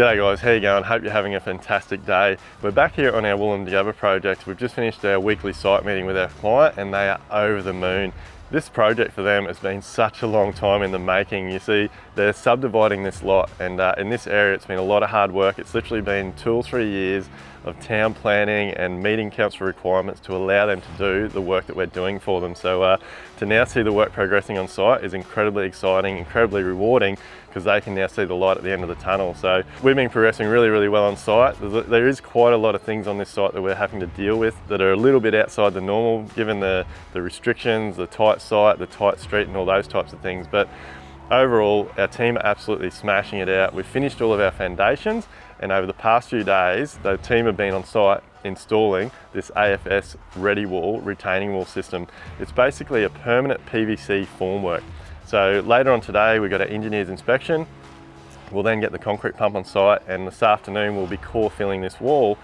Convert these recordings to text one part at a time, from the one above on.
G'day guys, how you going? Hope you're having a fantastic day. We're back here on our Woolloongabba project. We've just finished our weekly site meeting with our client and they are over the moon. This project for them has been such a long time in the making. You see, they're subdividing this lot and in this area it's been a lot of hard work. It's literally been 2 or 3 years of town planning and meeting council requirements to allow them to do the work that we're doing for them. So to now see the work progressing on site is incredibly exciting, incredibly rewarding, because they can now see the light at the end of the tunnel. So we've been progressing really well on site. There is quite a lot of things on this site that we're having to deal with that are a little bit outside the normal, given the restrictions, the tight site, the tight street and all those types of things. But overall, our team are absolutely smashing it out. We've finished all of our foundations, and over the past few days, the team have been on site installing this AFS ready wall, retaining wall system. It's basically a permanent PVC formwork. So later on today, we've got our engineer's inspection. We'll then get the concrete pump on site, and this afternoon we'll be core filling this wall.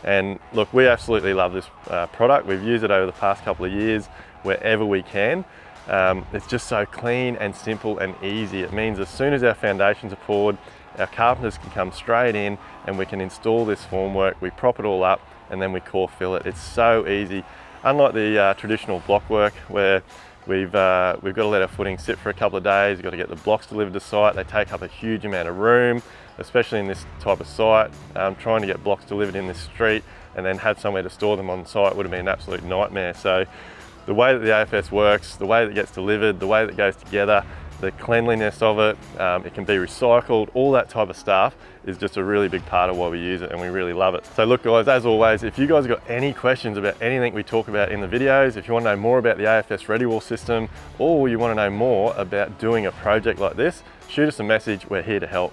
And look, we absolutely love this product. We've used it over the past couple of years wherever we can. It's just so clean and simple and easy. It means as soon as our foundations are poured, our carpenters can come straight in and we can install this formwork, we prop it all up and then we core fill it. It's so easy. Unlike the traditional block work where we've got to let our footing sit for a couple of days, we've got to get the blocks delivered to site. They take up a huge amount of room, especially in this type of site. Trying to get blocks delivered in this street and then have somewhere to store them on site would have been an absolute nightmare. So the way that the AFS works, the way that it gets delivered, the way that it goes together, the cleanliness of it, it can be recycled, all that type of stuff is just a really big part of why we use it, and we really love it. So look guys, as always, if you guys have got any questions about anything we talk about in the videos, if you want to know more about the AFS ready wall system, or you want to know more about doing a project like this, shoot us a message, we're here to help.